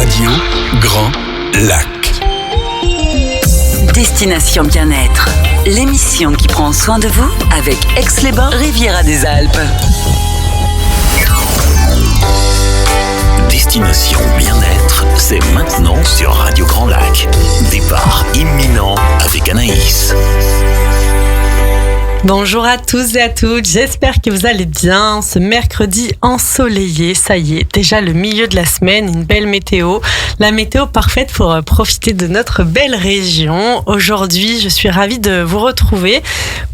Radio Grand Lac. Destination Bien-être, l'émission qui prend soin de vous avec Aix-les-Bains, Riviera des Alpes. Destination Bien-être, c'est maintenant sur Radio Grand Lac. Départ imminent avec Anaïs. Bonjour à tous et à toutes, j'espère que vous allez bien. Ce mercredi ensoleillé, ça y est, déjà le milieu de la semaine, une belle météo. La météo parfaite pour profiter de notre belle région. Aujourd'hui, je suis ravie de vous retrouver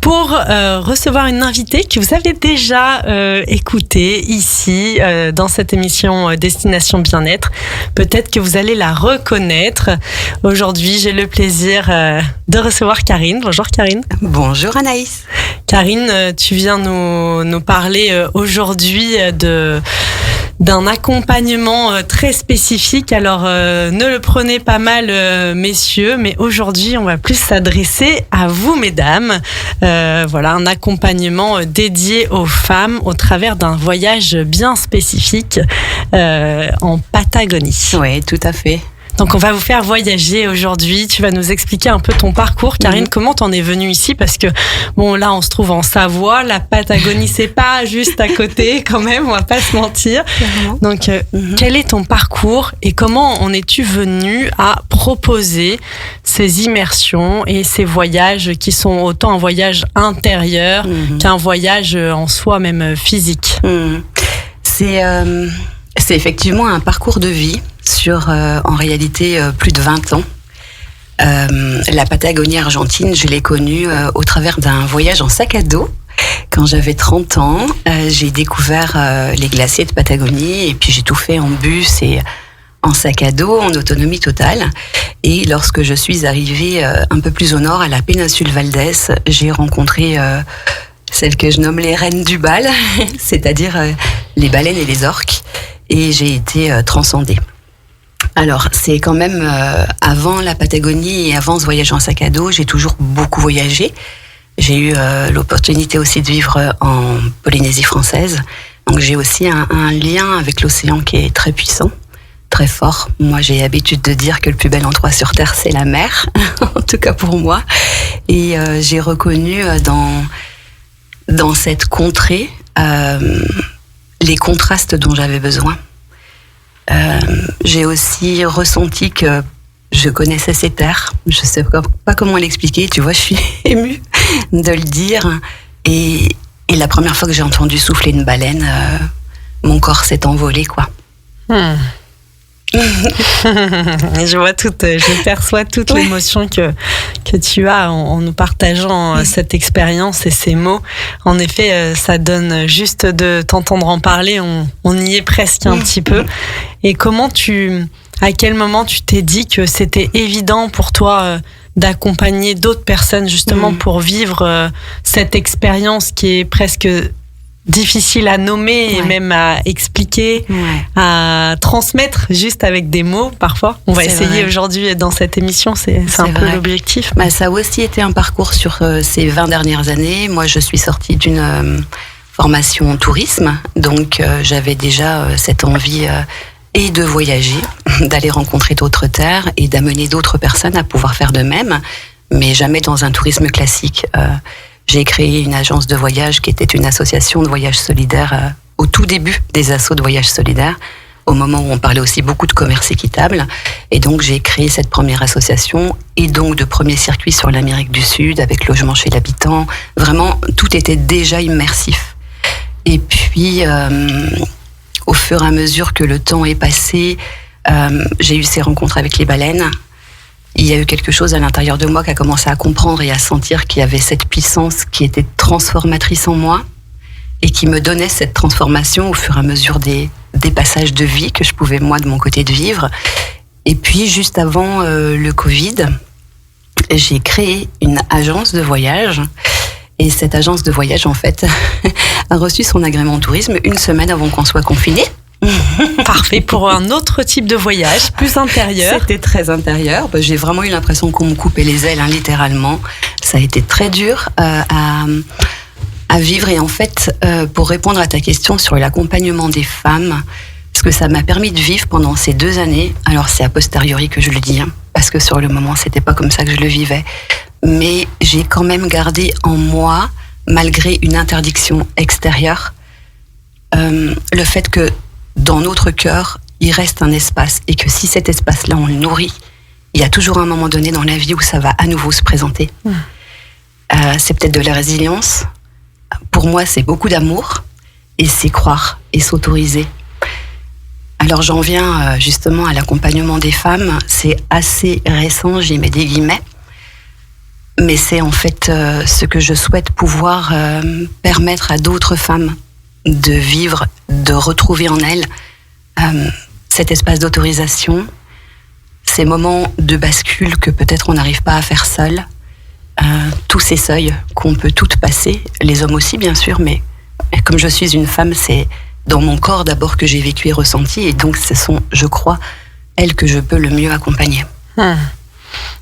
pour recevoir une invitée que vous avez déjà écoutée ici dans cette émission Destination Bien-être. Peut-être que vous allez la reconnaître. Aujourd'hui, j'ai le plaisir de recevoir Karine. Bonjour Karine. Bonjour Anaïs. Karine, tu viens nous parler aujourd'hui d'un accompagnement très spécifique. Alors, ne le prenez pas mal, messieurs, mais aujourd'hui, on va plus s'adresser à vous, mesdames. Voilà, un accompagnement dédié aux femmes au travers d'un voyage bien spécifique en Patagonie. Oui, tout à fait. Donc, on va vous faire voyager aujourd'hui. Tu vas nous expliquer un peu ton parcours. Karine, comment t'en es venue ici? Parce que, bon, là, on se trouve en Savoie. La Patagonie, c'est pas juste à côté, quand même. On va pas se mentir. Donc, quel est ton parcours et comment en es-tu venue à proposer ces immersions et ces voyages qui sont autant un voyage intérieur qu'un voyage en soi, même physique? C'est effectivement un parcours de vie sur, en réalité, plus de 20 ans. La Patagonie argentine, je l'ai connue au travers d'un voyage en sac à dos. Quand j'avais 30 ans, j'ai découvert les glaciers de Patagonie et puis j'ai tout fait en bus et en sac à dos, en autonomie totale. Et lorsque je suis arrivée un peu plus au nord, à la péninsule Valdés, j'ai rencontré celles que je nomme les reines du bal, c'est-à-dire les baleines et les orques. Et j'ai été transcendée. Alors, c'est quand même avant la Patagonie et avant ce voyage en sac à dos, j'ai toujours beaucoup voyagé. J'ai eu l'opportunité aussi de vivre en Polynésie française. Donc, j'ai aussi un lien avec l'océan qui est très puissant, très fort. Moi, j'ai l'habitude de dire que le plus bel endroit sur Terre, c'est la mer, en tout cas pour moi. Et j'ai reconnu dans cette contrée les contrastes dont j'avais besoin. J'ai aussi ressenti que je connaissais ces terres. Je sais pas comment l'expliquer. Tu vois, je suis émue de le dire. Et la première fois que j'ai entendu souffler une baleine, mon corps s'est envolé, quoi. Je perçois toute l'émotion que tu as en nous partageant cette expérience et ces mots. En effet, ça donne juste de t'entendre en parler, on y est presque un petit peu. Et à quel moment tu t'es dit que c'était évident pour toi d'accompagner d'autres personnes justement pour vivre cette expérience qui est presque difficile à nommer et même à expliquer, à transmettre juste avec des mots parfois. On va essayer aujourd'hui dans cette émission, c'est un peu l'objectif. Ça a aussi été un parcours sur ces 20 dernières années. Moi, je suis sortie d'une formation en tourisme, donc j'avais déjà cette envie et de voyager, d'aller rencontrer d'autres terres et d'amener d'autres personnes à pouvoir faire de même, mais jamais dans un tourisme classique. J'ai créé une agence de voyage qui était une association de voyage solidaire au tout début des assos de voyage solidaire, au moment où on parlait aussi beaucoup de commerce équitable. Et donc, j'ai créé cette première association et donc de premiers circuits sur l'Amérique du Sud avec logement chez l'habitant. Vraiment, tout était déjà immersif. Et puis, au fur et à mesure que le temps est passé, j'ai eu ces rencontres avec les baleines. Il y a eu quelque chose à l'intérieur de moi qui a commencé à comprendre et à sentir qu'il y avait cette puissance qui était transformatrice en moi et qui me donnait cette transformation au fur et à mesure des passages de vie que je pouvais, moi, de mon côté, de vivre. Et puis, juste avant le Covid, j'ai créé une agence de voyage. Et cette agence de voyage, en fait, a reçu son agrément en tourisme une semaine avant qu'on soit confinés. Parfait pour un autre type de voyage, plus intérieur. C'était très intérieur. J'ai vraiment eu l'impression qu'on me coupait les ailes, littéralement. Ça a été très dur à vivre. Et en fait, pour répondre à ta question sur l'accompagnement des femmes, ce que ça m'a permis de vivre pendant ces 2 années. Alors c'est a posteriori que je le dis, parce que sur le moment, c'était pas comme ça que je le vivais. Mais j'ai quand même gardé en moi, malgré une interdiction extérieure, le fait que dans notre cœur, il reste un espace, et que si cet espace-là, on le nourrit, il y a toujours un moment donné dans la vie où ça va à nouveau se présenter. C'est peut-être de la résilience. Pour moi, c'est beaucoup d'amour, et c'est croire et s'autoriser. Alors j'en viens justement à l'accompagnement des femmes. C'est assez récent, j'y mets des guillemets, mais c'est en fait ce que je souhaite pouvoir permettre à d'autres femmes de vivre, de retrouver en elles cet espace d'autorisation, ces moments de bascule que peut-être on n'arrive pas à faire seul, tous ces seuils qu'on peut toutes passer, les hommes aussi bien sûr, mais comme je suis une femme, c'est dans mon corps d'abord que j'ai vécu et ressenti, et donc ce sont, je crois, elles que je peux le mieux accompagner.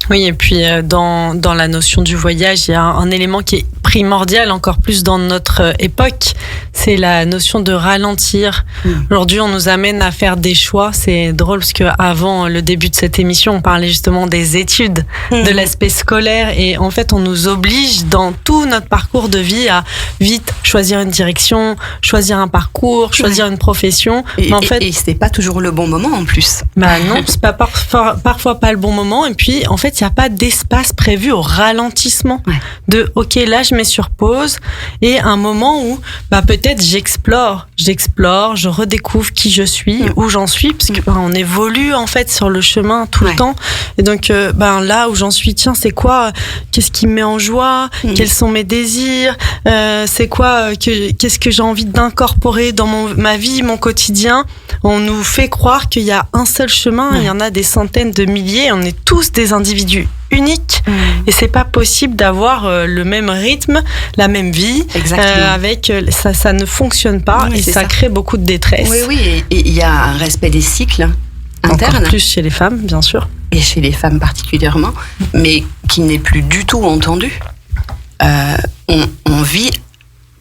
Oui, et puis dans la notion du voyage, il y a un élément qui est primordial, encore plus dans notre époque, c'est la notion de ralentir. Aujourd'hui, on nous amène à faire des choix. C'est drôle parce qu'avant le début de cette émission, on parlait justement des études, de l'aspect scolaire, et en fait, on nous oblige dans tout notre parcours de vie à vite choisir une direction, choisir un parcours, choisir une profession. Mais en fait, et c'est pas toujours le bon moment en plus. Bah non, c'est pas parfois pas le bon moment, et puis en fait, il n'y a pas d'espace prévu au ralentissement. De ok, là je mets sur pause, et un moment où peut-être j'explore, je redécouvre qui je suis, où j'en suis, parce que on évolue en fait sur le chemin tout le temps, et donc là où j'en suis, tiens, c'est quoi, qu'est-ce qui me met en joie, quels sont mes désirs, c'est quoi, qu'est-ce que j'ai envie d'incorporer dans ma vie, mon quotidien. On nous fait croire qu'il y a un seul chemin, il y en a des centaines de milliers, on est tous des individus uniques, et c'est pas possible d'avoir le même rythme, la même vie, avec ça ne fonctionne pas, et ça crée beaucoup de détresse. Oui, et il y a un respect des cycles internes. Encore plus chez les femmes, bien sûr. Et chez les femmes particulièrement, mais qui n'est plus du tout entendu. On vit,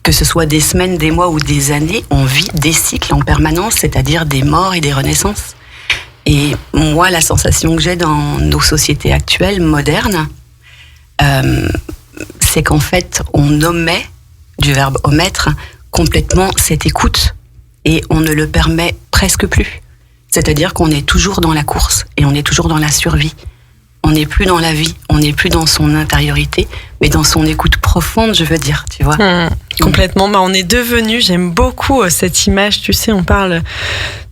que ce soit des semaines, des mois ou des années, on vit des cycles en permanence, c'est-à-dire des morts et des renaissances. Et moi, la sensation que j'ai dans nos sociétés actuelles, modernes, c'est qu'en fait, on omet, du verbe omettre, complètement cette écoute, et on ne le permet presque plus. C'est-à-dire qu'on est toujours dans la course, et on est toujours dans la survie. On n'est plus dans la vie, on n'est plus dans son intériorité, mais dans son écoute profonde, je veux dire, tu vois. Complètement. On est devenu, j'aime beaucoup cette image, tu sais, on parle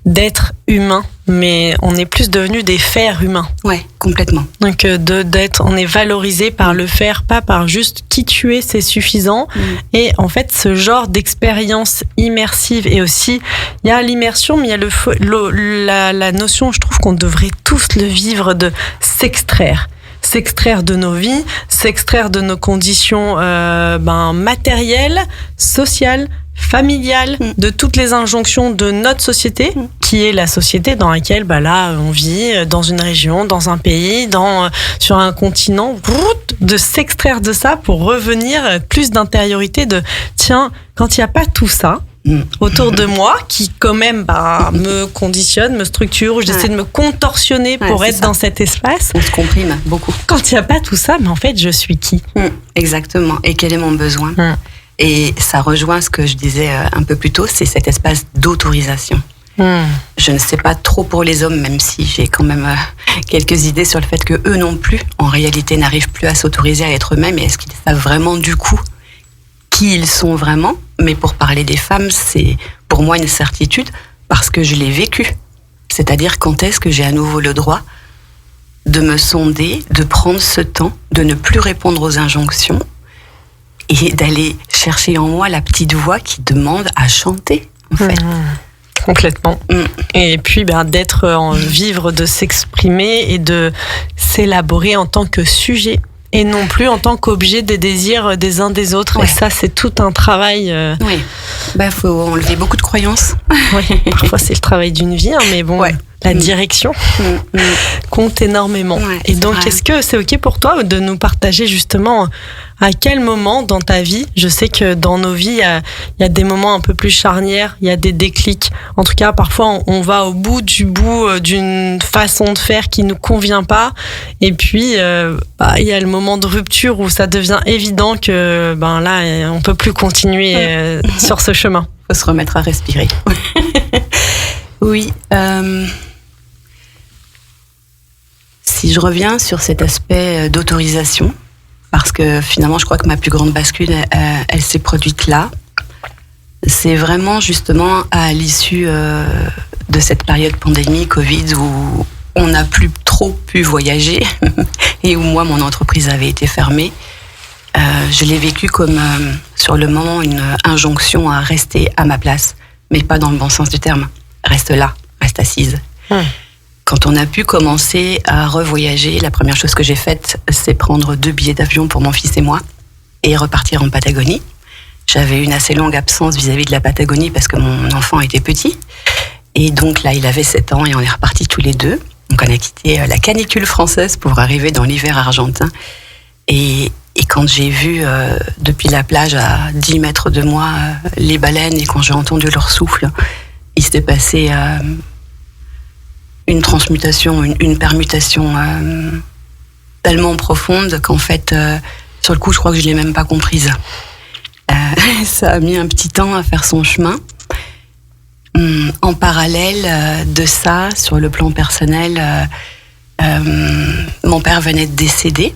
d'être humain, mais on est plus devenu des fers humains. Ouais, complètement. Donc on est valorisé par le faire, pas par juste qui tu es, c'est suffisant. Et en fait, ce genre d'expérience immersive, et aussi, il y a l'immersion, mais il y a la notion, je trouve qu'on devrait tous le vivre, de s'extraire de nos vies, s'extraire de nos conditions matérielles, sociales, familiale, de toutes les injonctions de notre société, qui est la société dans laquelle on vit, dans une région, dans un pays, sur un continent, de s'extraire de ça pour revenir plus d'intériorité, de tiens, quand il n'y a pas tout ça autour de moi, qui quand même me conditionne, me structure, où j'essaie de me contorsionner pour être dans cet espace. On se comprime beaucoup. Quand il n'y a pas tout ça, mais en fait, je suis qui ? Exactement. Et quel est mon besoin ? Et ça rejoint ce que je disais un peu plus tôt, c'est cet espace d'autorisation. Je ne sais pas trop pour les hommes, même si j'ai quand même quelques idées sur le fait que eux non plus, en réalité, n'arrivent plus à s'autoriser à être eux-mêmes. Et est-ce qu'ils savent vraiment du coup qui ils sont vraiment ? Mais pour parler des femmes, c'est pour moi une certitude, parce que je l'ai vécu. C'est-à-dire, quand est-ce que j'ai à nouveau le droit de me sonder, de prendre ce temps, de ne plus répondre aux injonctions, et d'aller chercher en moi la petite voix qui demande à chanter, en fait. Complètement. Et puis d'être en vivre, de s'exprimer et de s'élaborer en tant que sujet, et non plus en tant qu'objet des désirs des uns des autres. Et ça, c'est tout un travail. Oui. Faut enlever beaucoup de croyances. Parfois, c'est le travail d'une vie, mais bon. la direction compte énormément. Ouais, et donc, vrai. est-ce que c'est OK pour toi de nous partager justement à quel moment dans ta vie, je sais que dans nos vies, il y a des moments un peu plus charnières, il y a des déclics. En tout cas, parfois, on va au bout d'une façon de faire qui nous convient pas. Et puis, il y a le moment de rupture où ça devient évident que là, on peut plus continuer sur ce chemin. Faut se remettre à respirer. Oui. Si je reviens sur cet aspect d'autorisation, parce que finalement, je crois que ma plus grande bascule, elle s'est produite là. C'est vraiment justement à l'issue de cette période pandémie, Covid, où on n'a plus trop pu voyager et où moi, mon entreprise avait été fermée. Je l'ai vécu comme, sur le moment, une injonction à rester à ma place, mais pas dans le bon sens du terme. Reste là, reste assise. Quand on a pu commencer à revoyager, la première chose que j'ai faite, c'est prendre 2 billets d'avion pour mon fils et moi et repartir en Patagonie. J'avais une assez longue absence vis-à-vis de la Patagonie parce que mon enfant était petit. Et donc là, il avait 7 ans et on est repartis tous les deux. Donc on a quitté la canicule française pour arriver dans l'hiver argentin. Et quand j'ai vu depuis la plage à 10 mètres de moi les baleines et quand j'ai entendu leur souffle, il s'était passé une transmutation, une permutation tellement profonde qu'en fait, sur le coup, je crois que je ne l'ai même pas comprise. Ça a mis un petit temps à faire son chemin. En parallèle de ça, sur le plan personnel, mon père venait de décéder.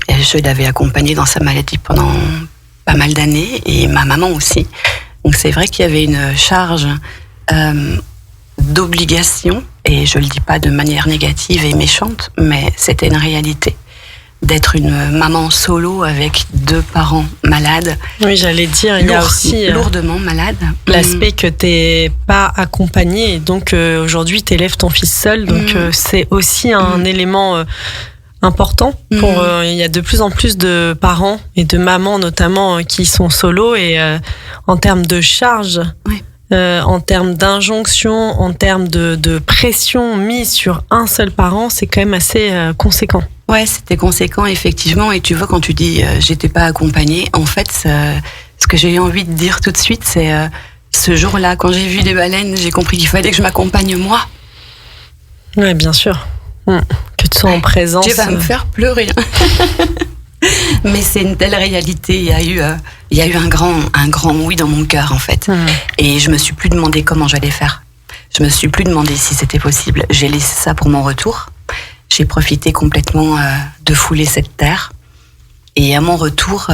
Je l'avais accompagné dans sa maladie pendant pas mal d'années et ma maman aussi. Donc c'est vrai qu'il y avait une charge d'obligation, et je le dis pas de manière négative et méchante, mais c'était une réalité. D'être une maman solo avec 2 parents malades. Oui, j'allais dire, il y a aussi lourdement malades. L'aspect que t'es pas accompagnée et donc aujourd'hui t'élèves ton fils seul, donc c'est aussi un élément important. Il y a de plus en plus de parents et de mamans notamment qui sont solos et en termes de charge. Oui. En termes d'injonction, en termes de pression mise sur un seul parent, c'est quand même assez conséquent. Ouais, c'était conséquent, effectivement. Et tu vois, quand tu dis j'étais pas accompagnée, en fait, ce que j'ai envie de dire tout de suite, c'est ce jour-là, quand j'ai vu les baleines, j'ai compris qu'il fallait que je m'accompagne moi. Ouais, bien sûr. Que tu sois en présence. Tu vas me faire pleurer. Mais c'est une telle réalité. Il y a eu un grand oui dans mon cœur, en fait. Et je me suis plus demandé comment j'allais faire. Je me suis plus demandé si c'était possible. J'ai laissé ça pour mon retour. J'ai profité complètement de fouler cette terre. Et à mon retour,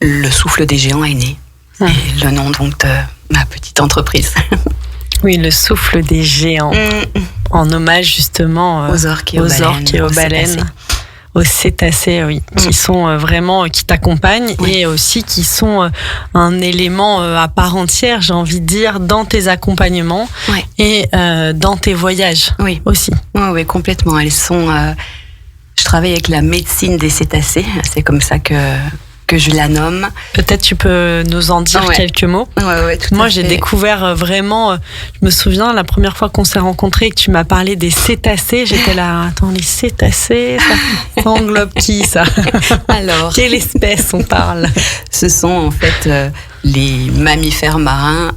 le souffle des géants est né. Et le nom donc de ma petite entreprise. Oui, le souffle des géants. En hommage justement aux orques et aux baleines. Aux cétacés, oui, qui sont vraiment, qui t'accompagnent et aussi qui sont un élément à part entière, j'ai envie de dire, dans tes accompagnements et dans tes voyages aussi. Oui, complètement. Elles sont. Je travaille avec la médecine des cétacés, c'est comme ça que je la nomme. Peut-être tu peux nous en dire quelques mots. Ouais, tout Moi, à fait. j'ai découvert vraiment, je me souviens, la première fois qu'on s'est rencontrés et que tu m'as parlé des cétacés, j'étais là, attends, les cétacés, ça englobe qui, ça? Alors, quelle espèce on parle? Ce sont en fait les mammifères marins,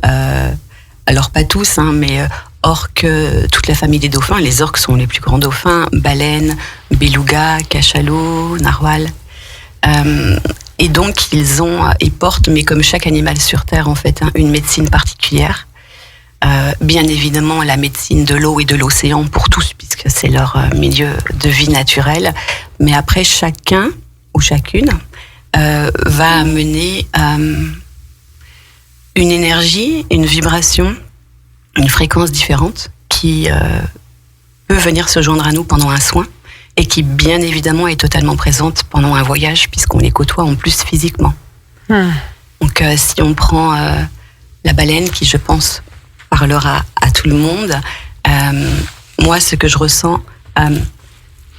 alors pas tous, mais orques, toute la famille des dauphins. Les orques sont les plus grands dauphins, baleines, belugas, cachalots, narwhals. Et donc ils portent, mais comme chaque animal sur Terre en fait, une médecine particulière. Bien évidemment la médecine de l'eau et de l'océan pour tous, puisque c'est leur milieu de vie naturel. Mais après chacun ou chacune va amener une énergie, une vibration, une fréquence différente qui peut venir se joindre à nous pendant un soin. Et qui, bien évidemment, est totalement présente pendant un voyage, puisqu'on les côtoie en plus physiquement. Donc, si on prend la baleine, qui, je pense, parlera à tout le monde, moi, ce que je ressens,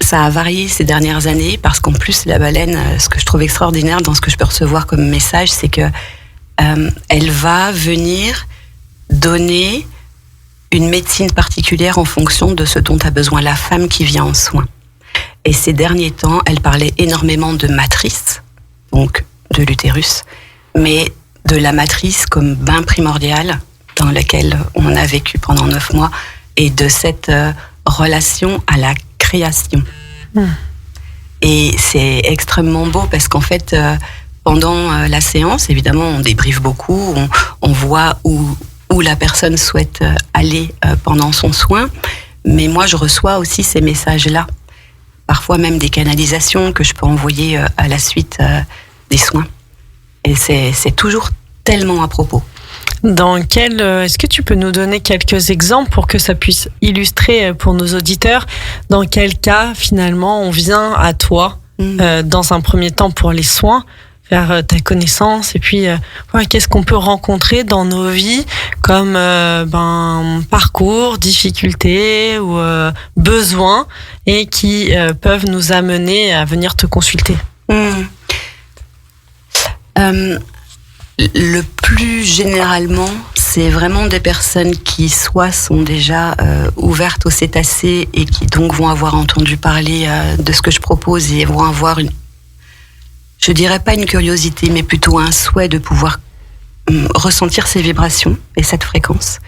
ça a varié ces dernières années, parce qu'en plus, la baleine, ce que je trouve extraordinaire dans ce que je peux recevoir comme message, c'est que elle va venir donner une médecine particulière en fonction de ce dont a besoin la femme qui vient en soins. Et ces derniers temps, elle parlait énormément de matrice, donc de l'utérus, mais de la matrice comme bain primordial dans lequel on a vécu pendant 9 mois et de cette relation à la création. Et c'est extrêmement beau parce qu'en fait, pendant la séance, évidemment, on débriefe beaucoup, on voit où la personne souhaite aller pendant son soin, mais moi, je reçois aussi ces messages-là. Parfois même des canalisations que je peux envoyer à la suite des soins. Et c'est toujours tellement à propos. Est-ce que tu peux nous donner quelques exemples pour que ça puisse illustrer pour nos auditeurs dans quel cas finalement on vient à toi dans un premier temps pour les soins, faire ta connaissance et puis qu'est-ce qu'on peut rencontrer dans nos vies comme parcours, difficultés ou besoins et qui peuvent nous amener à venir te consulter. Le plus généralement, c'est vraiment des personnes qui soit sont déjà ouvertes aux cétacés et qui donc vont avoir entendu parler de ce que je propose et vont avoir je dirais pas une curiosité, mais plutôt un souhait de pouvoir ressentir ces vibrations et cette fréquence.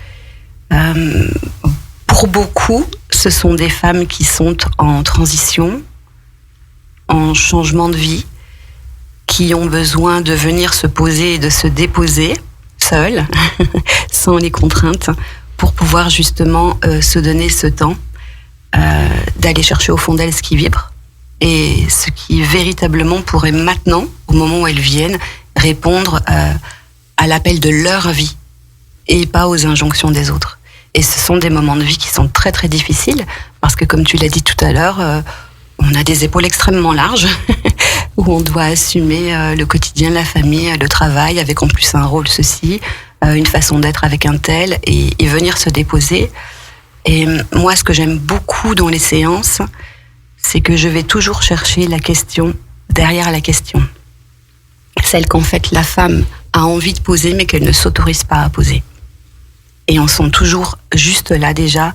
Pour beaucoup, ce sont des femmes qui sont en transition, en changement de vie, qui ont besoin de venir se poser et de se déposer seules, sans les contraintes, pour pouvoir justement se donner ce temps d'aller chercher au fond d'elles ce qui vibre et ce qui véritablement pourrait maintenant, au moment où elles viennent, répondre à l'appel de leur vie et pas aux injonctions des autres. Et ce sont des moments de vie qui sont très très difficiles parce que comme tu l'as dit tout à l'heure, on a des épaules extrêmement larges où on doit assumer le quotidien, la famille, le travail, avec en plus un rôle ceci, une façon d'être avec un tel et venir se déposer. Et moi, ce que j'aime beaucoup dans les séances, c'est que je vais toujours chercher la question derrière la question. Celle qu'en fait la femme a envie de poser mais qu'elle ne s'autorise pas à poser. Et on sent toujours juste là déjà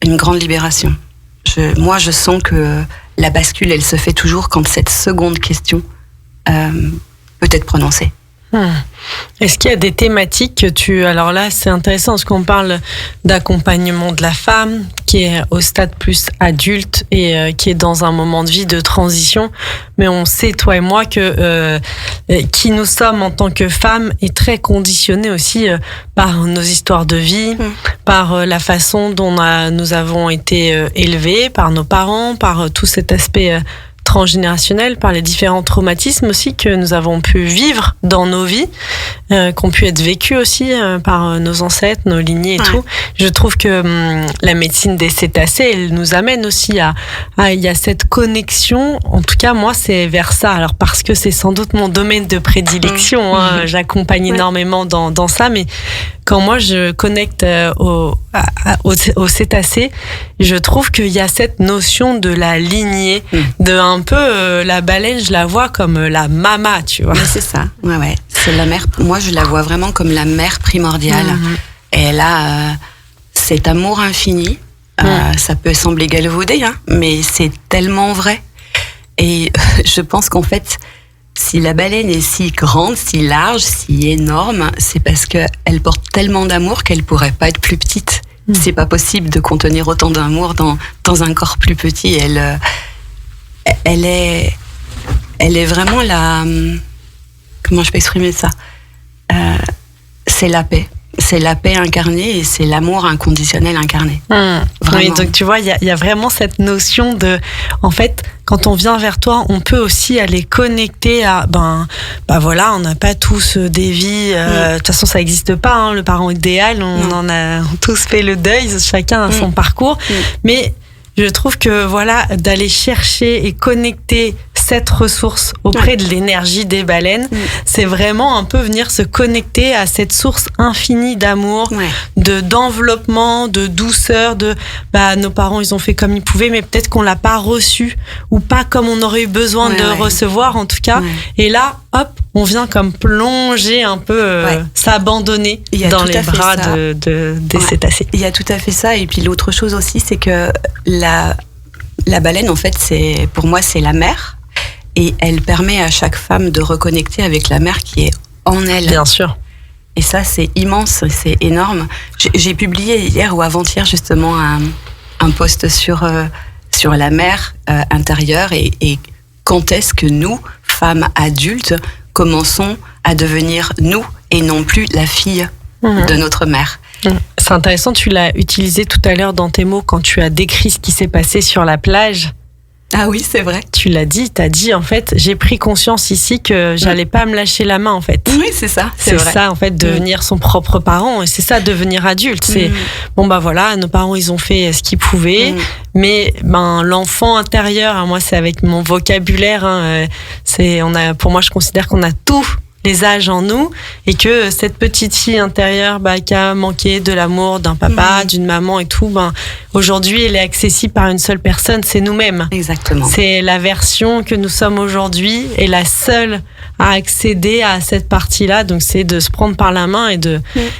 une grande libération. Moi je sens que la bascule elle se fait toujours quand cette seconde question peut être prononcée. Est-ce qu'il y a des thématiques que alors là c'est intéressant parce qu'on parle d'accompagnement de la femme qui est au stade plus adulte et qui est dans un moment de vie de transition, mais on sait toi et moi que qui nous sommes en tant que femmes est très conditionné aussi par nos histoires de vie, par la façon dont nous avons été élevés, par nos parents, par tout cet aspect transgénérationnel, par les différents traumatismes aussi que nous avons pu vivre dans nos vies, qui ont pu être vécus aussi par nos ancêtres, nos lignées et tout. Je trouve que la médecine des cétacés, elle nous amène aussi il y a cette connexion. En tout cas, moi, c'est vers ça. Alors, parce que c'est sans doute mon domaine de prédilection, j'accompagne énormément dans ça, mais quand moi je connecte aux cétacés, je trouve qu'il y a cette notion de la lignée, de un peu la baleine, je la vois comme la mama, tu vois. Ouais, c'est ça. Ouais. C'est la mère. Moi, je la vois vraiment comme la mère primordiale. Et elle a cet amour infini. Ça peut sembler galvaudé, mais c'est tellement vrai. Et je pense qu'en fait, si la baleine est si grande, si large, si énorme, c'est parce qu'elle porte tellement d'amour qu'elle pourrait pas être plus petite. C'est pas possible de contenir autant d'amour dans un corps plus petit. Elle est vraiment la... Comment je peux exprimer ça ? C'est la paix. C'est la paix incarnée et c'est l'amour inconditionnel incarné. Oui, donc tu vois, il y a vraiment cette notion de... En fait, quand on vient vers toi, on peut aussi aller connecter à... voilà, on n'a pas tous des vies... De toute façon, ça n'existe pas, le parent idéal. On en a tous fait le deuil, chacun a son parcours. Mais je trouve que, voilà, d'aller chercher et connecter cette ressource auprès de l'énergie des baleines. C'est vraiment un peu venir se connecter à cette source infinie d'amour, d'enveloppement, de douceur, nos parents ils ont fait comme ils pouvaient, mais peut-être qu'on l'a pas reçu ou pas comme on aurait eu besoin de recevoir en tout cas. Et là, hop, on vient comme plonger un peu, s'abandonner dans les bras des cétacés. Il y a tout à fait ça. Et puis l'autre chose aussi, c'est que la baleine, en fait, pour moi, c'est la mère. Et elle permet à chaque femme de reconnecter avec la mère qui est en elle. Bien sûr. Et ça, c'est immense, c'est énorme. J'ai publié hier ou avant-hier, justement, un post sur la mère intérieure et quand est-ce que nous, femmes adultes, commençons à devenir nous et non plus la fille de notre mère. C'est intéressant, tu l'as utilisé tout à l'heure dans tes mots quand tu as décrit ce qui s'est passé sur la plage. Ah oui, c'est vrai. Tu l'as dit, t'as dit en fait, j'ai pris conscience ici que j'allais pas me lâcher la main en fait. Oui, c'est ça. C'est vrai. Ça en fait, devenir son propre parent, et c'est ça devenir adulte. C'est voilà, nos parents ils ont fait ce qu'ils pouvaient, mais l'enfant intérieur, moi c'est avec mon vocabulaire, pour moi je considère qu'on a tout. Les âges en nous, et que cette petite fille intérieure qui a manqué de l'amour d'un papa, d'une maman et tout, aujourd'hui elle est accessible par une seule personne, c'est nous-mêmes. Exactement. C'est la version que nous sommes aujourd'hui et la seule à accéder à cette partie-là, donc c'est de se prendre par la main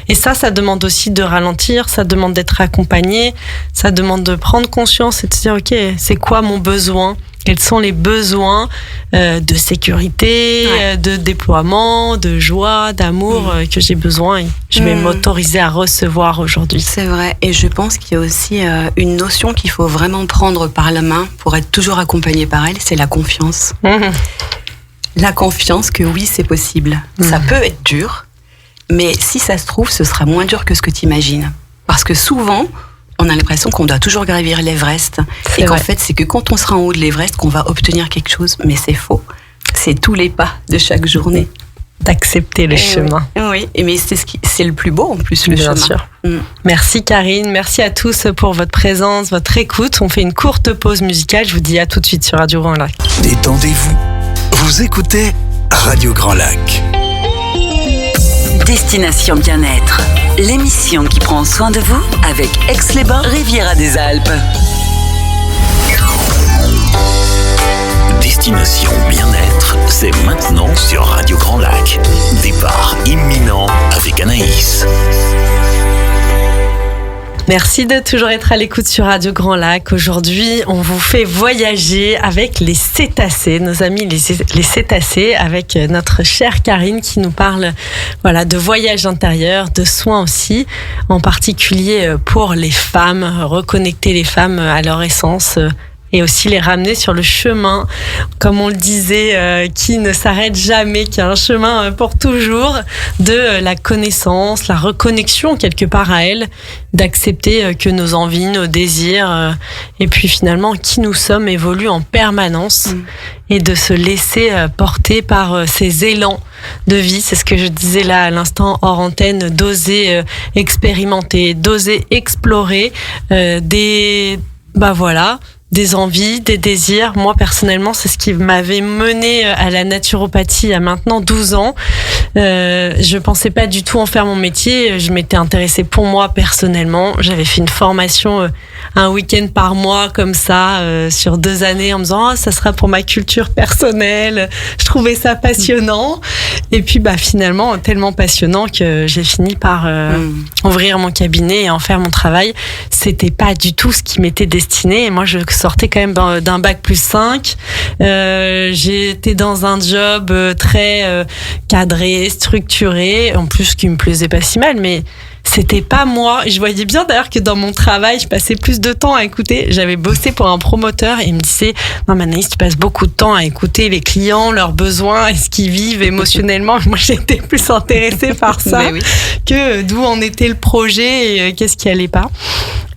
et ça demande aussi de ralentir, ça demande d'être accompagné, ça demande de prendre conscience et de se dire ok, c'est quoi mon besoin ? Quels sont les besoins de sécurité, de déploiement, de joie, d'amour que j'ai besoin et je vais m'autoriser à recevoir aujourd'hui. C'est vrai. Et je pense qu'il y a aussi une notion qu'il faut vraiment prendre par la main pour être toujours accompagné par elle, c'est la confiance. La confiance que oui, c'est possible. Ça peut être dur, mais si ça se trouve, ce sera moins dur que ce que tu imagines. Parce que souvent, on a l'impression qu'on doit toujours gravir l'Everest. Et qu'en fait, c'est que quand on sera en haut de l'Everest qu'on va obtenir quelque chose. Mais c'est faux. C'est tous les pas de chaque journée. D'accepter le chemin. Oui, mais c'est le plus beau en plus, le chemin. Bien sûr. Merci Karine, merci à tous pour votre présence, votre écoute. On fait une courte pause musicale. Je vous dis à tout de suite sur Radio Grand Lac. Détendez-vous. Vous écoutez Radio Grand Lac. Destination Bien-être, l'émission qui prend soin de vous avec Aix-les-Bains, Riviera des Alpes. Destination Bien-être, c'est maintenant sur Radio Grand Lac. Départ imminent avec Anaïs. Merci de toujours être à l'écoute sur Radio Grand Lac. Aujourd'hui, on vous fait voyager avec les cétacés, nos amis les cétacés, avec notre chère Karine qui nous parle de voyage intérieur, de soins aussi, en particulier pour les femmes, reconnecter les femmes à leur essence et aussi les ramener sur le chemin, comme on le disait, qui ne s'arrête jamais, qui a un chemin pour toujours, de la connaissance, la reconnexion quelque part à elle, d'accepter que nos envies, nos désirs, et puis finalement qui nous sommes évoluent en permanence, et de se laisser porter par ces élans de vie. C'est ce que je disais là à l'instant hors antenne, d'oser expérimenter, d'oser explorer des envies, des désirs. Moi, personnellement, c'est ce qui m'avait mené à la naturopathie il y a maintenant 12 ans. Je pensais pas du tout en faire mon métier. Je m'étais intéressée pour moi personnellement. J'avais fait une formation un week-end par mois comme ça, sur 2 années, en me disant ça sera pour ma culture personnelle. Je trouvais ça passionnant. Et puis finalement, tellement passionnant que j'ai fini par ouvrir mon cabinet et en faire mon travail. C'était pas du tout ce qui m'était destiné. Et moi, je sortais quand même d'un bac+5. J'étais dans un job très cadré, structuré, en plus qui me plaisait pas si mal, mais c'était pas moi. Je voyais bien d'ailleurs que dans mon travail, je passais plus de temps à écouter. J'avais bossé pour un promoteur et il me disait non, Anaïs, tu passes beaucoup de temps à écouter les clients, leurs besoins et ce qu'ils vivent émotionnellement. Moi, j'étais plus intéressée par ça que d'où en était le projet et qu'est-ce qui allait pas.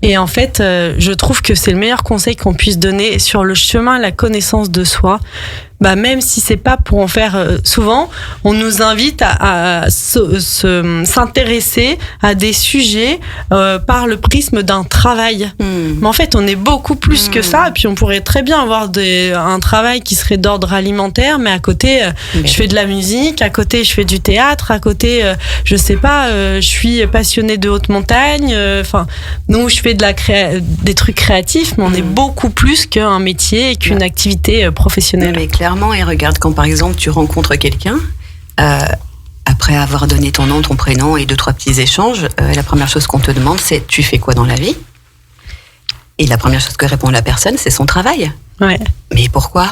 Et en fait, je trouve que c'est le meilleur conseil qu'on puisse donner sur le chemin, la connaissance de soi. Même si c'est pas pour en faire souvent, on nous invite à s'intéresser à à des sujets par le prisme d'un travail. Mais en fait, on est beaucoup plus que ça. Et puis, on pourrait très bien avoir un travail qui serait d'ordre alimentaire, mais à côté, je fais de la musique, à côté, je fais du théâtre, à côté, je sais pas, je suis passionnée de haute montagne. Donc, je fais des trucs créatifs, mais on est beaucoup plus qu'un métier et qu'une activité professionnelle. Mais clairement, et regarde, quand par exemple, tu rencontres quelqu'un, après avoir donné ton nom, ton prénom et 2-3 petits échanges, la première chose qu'on te demande, c'est tu fais quoi dans la vie ? Et la première chose que répond la personne, c'est son travail. Ouais. Mais pourquoi ?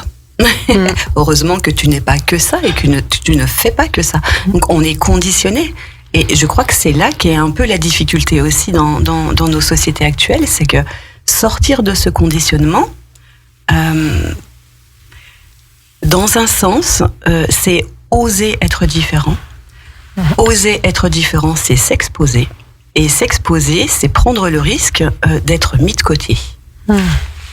Heureusement que tu n'es pas que ça et que tu ne fais pas que ça. Donc on est conditionné. Et je crois que c'est là qu'est un peu la difficulté aussi dans nos sociétés actuelles, c'est que sortir de ce conditionnement, dans un sens, c'est oser être différent. Oser être différent, c'est s'exposer. Et s'exposer, c'est prendre le risque d'être mis de côté.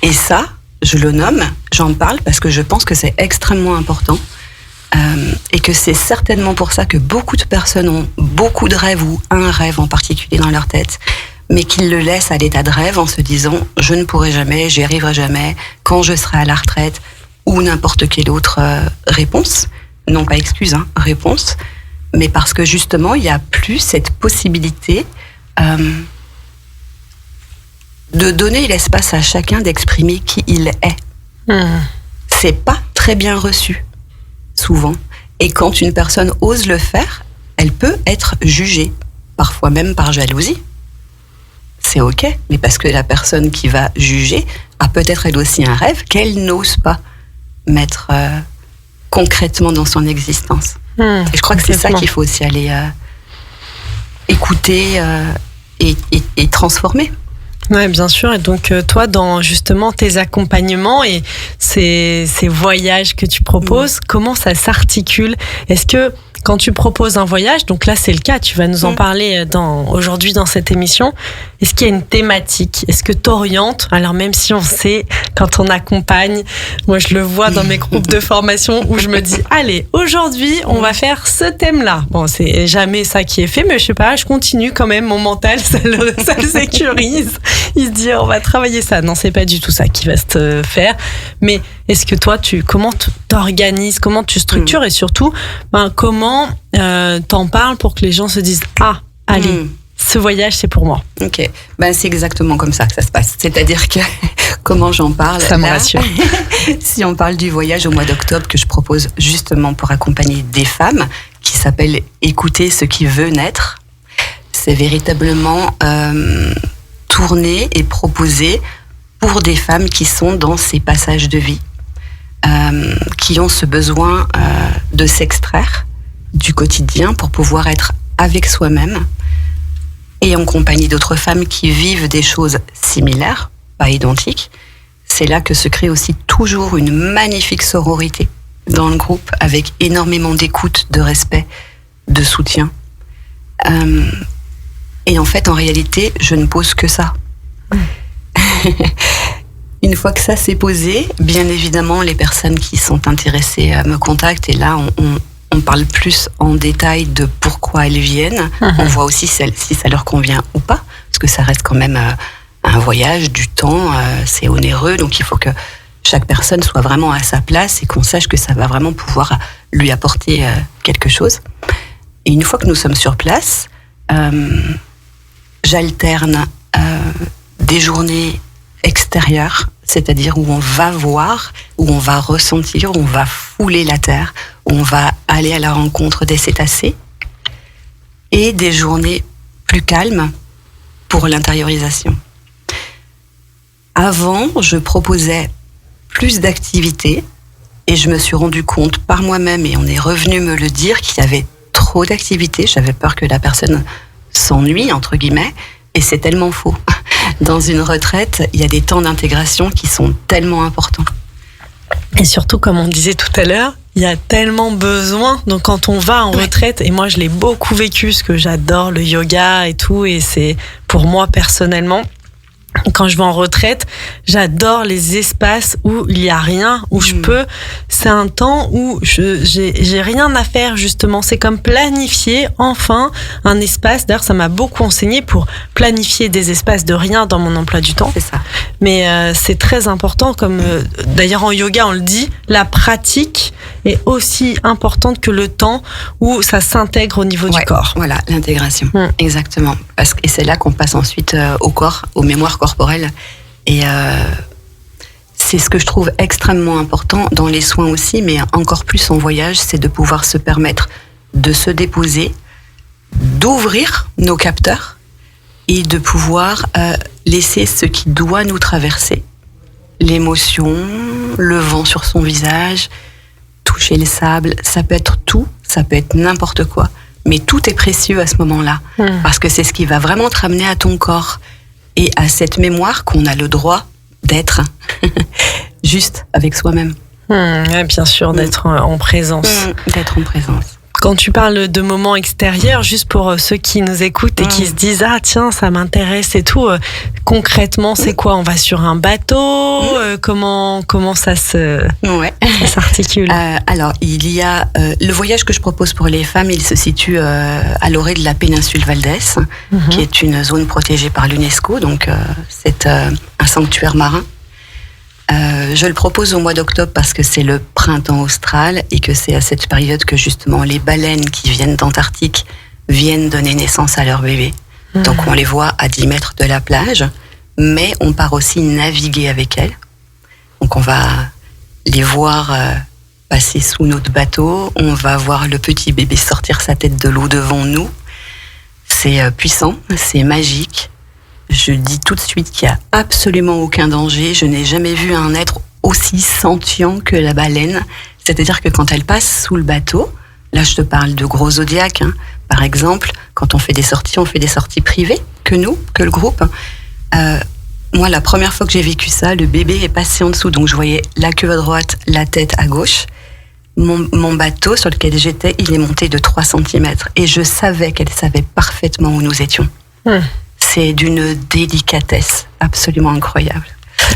Et ça, je le nomme, j'en parle parce que je pense que c'est extrêmement important. Et que c'est certainement pour ça que beaucoup de personnes ont beaucoup de rêves ou un rêve en particulier dans leur tête, mais qu'ils le laissent à l'état de rêve en se disant « je ne pourrai jamais, j'y arriverai jamais, quand je serai à la retraite » ou n'importe quelle autre réponse. Non pas excuse, réponse. Mais parce que justement, il n'y a plus cette possibilité de donner l'espace à chacun d'exprimer qui il est. C'est pas très bien reçu, souvent. Et quand une personne ose le faire, elle peut être jugée, parfois même par jalousie. C'est ok, mais parce que la personne qui va juger a peut-être elle aussi un rêve qu'elle n'ose pas mettre concrètement dans son existence. Et je crois que c'est ça qu'il faut aussi aller écouter et transformer. Oui, bien sûr. Et donc, toi, dans justement tes accompagnements et ces voyages que tu proposes, comment ça s'articule ? Est-ce que quand tu proposes un voyage, donc là c'est le cas, tu vas nous en parler aujourd'hui dans cette émission, est-ce qu'il y a une thématique ? Est-ce que tu orientes ? Alors même si on sait, quand on accompagne, moi je le vois dans mes groupes de formation où je me dis, allez, aujourd'hui on va faire ce thème-là. Bon, c'est jamais ça qui est fait, mais je sais pas, je continue quand même, mon mental, ça le sécurise. Il se dit, on va travailler ça. Non, c'est pas du tout ça qui va se faire. Mais est-ce que toi, comment t'organises, comment tu structures et surtout, comment t'en parles pour que les gens se disent, ah, allez, ce voyage, c'est pour moi. Ok, c'est exactement comme ça que ça se passe. C'est-à-dire que, comment j'en parle ? Ça me rassure. Si on parle du voyage au mois d'octobre que je propose justement pour accompagner des femmes, qui s'appelle « Écouter ce qui veut naître », c'est véritablement tourné et proposé pour des femmes qui sont dans ces passages de vie, qui ont ce besoin de s'extraire du quotidien pour pouvoir être avec soi-même et en compagnie d'autres femmes qui vivent des choses similaires, pas identiques. C'est là que se crée aussi toujours une magnifique sororité dans le groupe avec énormément d'écoute, de respect, de soutien. Et en fait, en réalité, je ne pose que ça. Une fois que ça s'est posé, bien évidemment, les personnes qui sont intéressées me contactent et là, on parle plus en détail de pourquoi elles viennent. On voit aussi si ça leur convient ou pas, parce que ça reste quand même un voyage, du temps, c'est onéreux, donc il faut que chaque personne soit vraiment à sa place et qu'on sache que ça va vraiment pouvoir lui apporter quelque chose. Et une fois que nous sommes sur place, j'alterne des journées extérieures, c'est-à-dire où on va voir, où on va ressentir, où on va fouler la terre, où on va aller à la rencontre des cétacés, et des journées plus calmes pour l'intériorisation. Avant, je proposais plus d'activités et je me suis rendu compte par moi-même, et on est revenu me le dire, qu'il y avait trop d'activités. J'avais peur que la personne s'ennuie, entre guillemets, et c'est tellement faux. Dans une retraite, il y a des temps d'intégration qui sont tellement importants. Et surtout, comme on disait tout à l'heure, il y a tellement besoin. Donc quand on va en retraite, et moi je l'ai beaucoup vécu, parce que j'adore le yoga et tout, et c'est pour moi personnellement, Quand je vais en retraite, j'adore les espaces où il y a rien, où je peux. C'est un temps où j'ai rien à faire, justement. C'est comme planifier enfin un espace. D'ailleurs, ça m'a beaucoup enseigné pour planifier des espaces de rien dans mon emploi du temps. C'est ça. Mais c'est très important, comme d'ailleurs en yoga on le dit, la pratique est aussi importante que le temps où ça s'intègre au niveau du corps. Voilà, l'intégration, exactement. Et c'est là qu'on passe ensuite au corps, aux mémoires corporelles. Et c'est ce que je trouve extrêmement important dans les soins aussi, mais encore plus en voyage, c'est de pouvoir se permettre de se déposer, d'ouvrir nos capteurs et de pouvoir laisser ce qui doit nous traverser. L'émotion, le vent sur son visage, toucher le sable, ça peut être tout, ça peut être n'importe quoi. Mais tout est précieux à ce moment-là, parce que c'est ce qui va vraiment te ramener à ton corps et à cette mémoire qu'on a le droit d'être juste avec soi-même. Bien sûr, d'être en présence. D'être en présence. Quand tu parles de moments extérieurs, juste pour ceux qui nous écoutent et qui se disent « Ah tiens, ça m'intéresse et tout », concrètement, c'est quoi? On va sur un bateau? Comment ça s'articule? Alors, il y a le voyage que je propose pour les femmes, il se situe à l'orée de la péninsule Val d'Ès, qui est une zone protégée par l'UNESCO, donc c'est un sanctuaire marin. Je le propose au mois d'octobre parce que c'est le printemps austral et que c'est à cette période que justement les baleines qui viennent d'Antarctique viennent donner naissance à leurs bébés. Donc on les voit à 10 mètres de la plage, mais on part aussi naviguer avec elles. Donc on va les voir passer sous notre bateau, on va voir le petit bébé sortir sa tête de l'eau devant nous. C'est puissant, c'est magique. Je dis tout de suite qu'il n'y a absolument aucun danger. Je n'ai jamais vu un être aussi sentient que la baleine. C'est-à-dire que quand elle passe sous le bateau, là je te parle de gros zodiaques, par exemple, quand on fait des sorties privées, que le groupe. Moi, la première fois que j'ai vécu ça, le bébé est passé en dessous, donc je voyais la queue à droite, la tête à gauche. Mon bateau sur lequel j'étais, il est monté de 3 cm et je savais qu'elle savait parfaitement où nous étions. C'est d'une délicatesse absolument incroyable.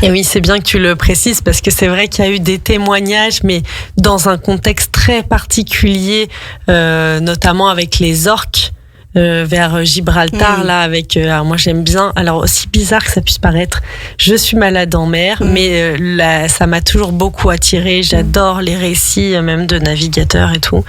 Et oui, c'est bien que tu le précises parce que c'est vrai qu'il y a eu des témoignages, mais dans un contexte très particulier, notamment avec les orques vers Gibraltar, là, avec. Alors moi j'aime bien. Alors aussi bizarre que ça puisse paraître, je suis malade en mer, mais ça m'a toujours beaucoup attirée. J'adore les récits, même de navigateurs et tout.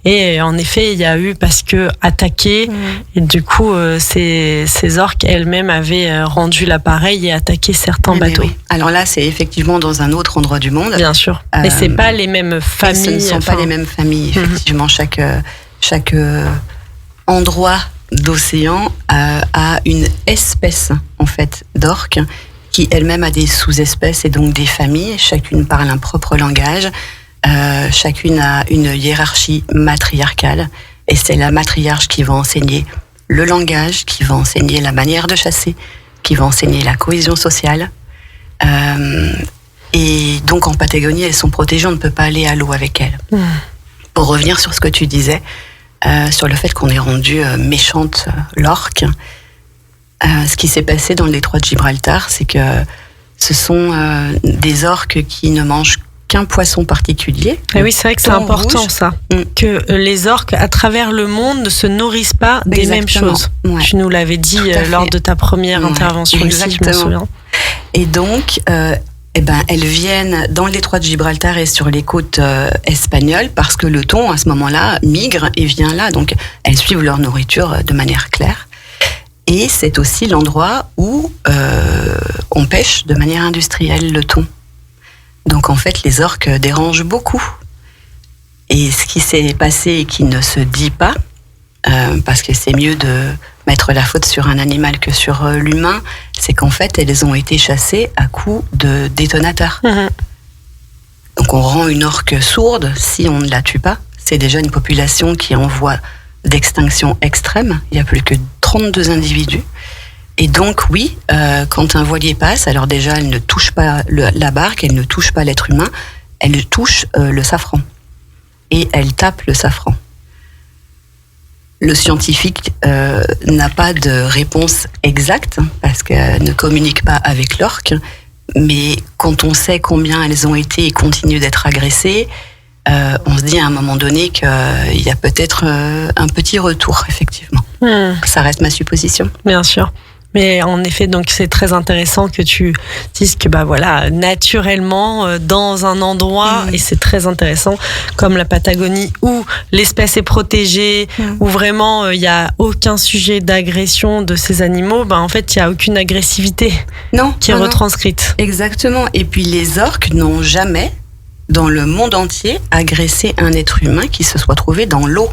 Et en effet, il y a eu parce que attaqué, et du coup, ces orques elles-mêmes avaient rendu l'appareil et attaqué certains bateaux. Oui. Alors là, c'est effectivement dans un autre endroit du monde. Bien sûr. Mais c'est pas les mêmes familles. Ce ne sont pas les mêmes familles. Effectivement, chaque endroit d'océan a une espèce en fait d'orque qui elle-même a des sous-espèces et donc des familles. Chacune parle un propre langage. Chacune a une hiérarchie matriarcale et c'est la matriarche qui va enseigner le langage, qui va enseigner la manière de chasser, qui va enseigner la cohésion sociale. Et donc en Patagonie, elles sont protégées, on ne peut pas aller à l'eau avec elles. Pour revenir sur ce que tu disais, sur le fait qu'on ait rendu méchante l'orque. Ce qui s'est passé dans le détroit de Gibraltar, c'est que ce sont des orques qui ne mangent qu'un poisson particulier. Et oui, c'est vrai que c'est important rouge. Ça. Que les orques, à travers le monde, ne se nourrissent pas des mêmes choses. Ouais. Tu nous l'avais dit lors de ta première intervention ici, je me souviens. Et donc... elles viennent dans le détroit de Gibraltar et sur les côtes espagnoles parce que le thon, à ce moment-là, migre et vient là. Donc, elles suivent leur nourriture de manière claire. Et c'est aussi l'endroit où on pêche de manière industrielle le thon. Donc, en fait, les orques dérangent beaucoup. Et ce qui s'est passé et qui ne se dit pas, parce que c'est mieux de mettre la faute sur un animal que sur l'humain, c'est qu'en fait, elles ont été chassées à coups de détonateurs. Donc on rend une orque sourde si on ne la tue pas. C'est déjà une population qui est en voie d'extinction extrême. Il n'y a plus que 32 individus. Et donc oui, quand un voilier passe, alors déjà, elle ne touche pas la barque, elle ne touche pas l'être humain, elle touche le safran. Et elle tape le safran. le scientifique n'a pas de réponse exacte parce qu'elle ne communique pas avec l'orque. Mais quand on sait combien elles ont été et continuent d'être agressées, on se dit à un moment donné qu'il y a peut-être un petit retour, effectivement. Ça reste ma supposition. Bien sûr. Mais en effet, donc c'est très intéressant que tu dises que naturellement dans un endroit, et c'est très intéressant, comme la Patagonie où l'espèce est protégée, où vraiment il y a aucun sujet d'agression de ces animaux, en fait il y a aucune agressivité qui est retranscrite. Exactement. Et puis les orques n'ont jamais, dans le monde entier, agressé un être humain qui se soit trouvé dans l'eau.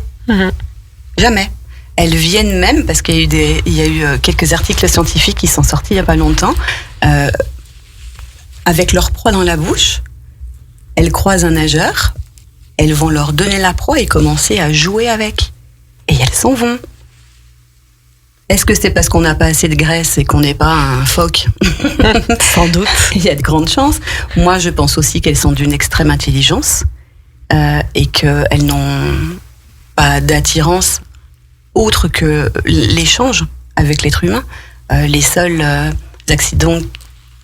Jamais. Elles viennent même, parce qu'il y a eu quelques articles scientifiques qui sont sortis il n'y a pas longtemps, avec leur proie dans la bouche, elles croisent un nageur, elles vont leur donner la proie et commencer à jouer avec. Et elles s'en vont. Est-ce que c'est parce qu'on n'a pas assez de graisse et qu'on n'est pas un phoque ? Sans doute. Il y a de grandes chances. Moi, je pense aussi qu'elles sont d'une extrême intelligence et qu'elles n'ont pas d'attirance autre que l'échange avec l'être humain. Les seuls accidents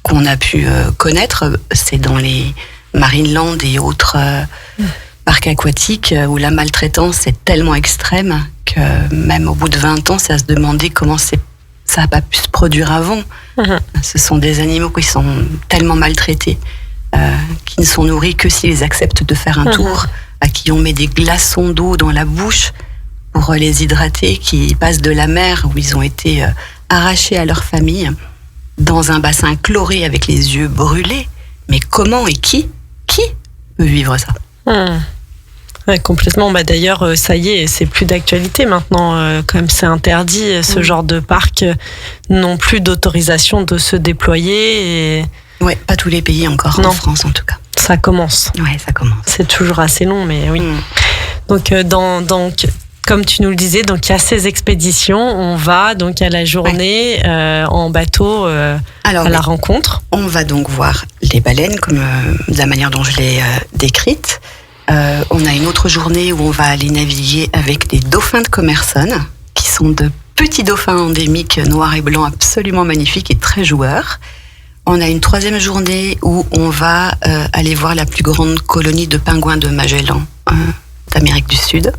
qu'on a pu connaître, c'est dans les Marineland et autres parcs aquatiques où la maltraitance est tellement extrême que même au bout de 20 ans, c'est à se demander comment ça n'a pas pu se produire avant. Ce sont des animaux qui sont tellement maltraités, qui ne sont nourris que s'ils acceptent de faire un tour, à qui on met des glaçons d'eau dans la bouche pour les hydrater, qui passent de la mer où ils ont été arrachés à leur famille dans un bassin chloré avec les yeux brûlés. Mais comment et qui peut vivre ça ? Ouais, complètement. D'ailleurs, ça y est, c'est plus d'actualité maintenant. Comme c'est interdit, ce genre de parcs n'ont plus d'autorisation de se déployer. Ouais, pas tous les pays encore, en France en tout cas. Ça commence. Ouais, ça commence. C'est toujours assez long, mais oui. Donc, comme tu nous le disais, donc il y a ces expéditions. On va donc à la journée en bateau à la rencontre. On va donc voir les baleines, comme de la manière dont je l'ai décrite. On a une autre journée où on va aller naviguer avec des dauphins de Commerson, qui sont de petits dauphins endémiques noirs et blancs absolument magnifiques et très joueurs. On a une troisième journée où on va aller voir la plus grande colonie de pingouins de Magellan d'Amérique du Sud.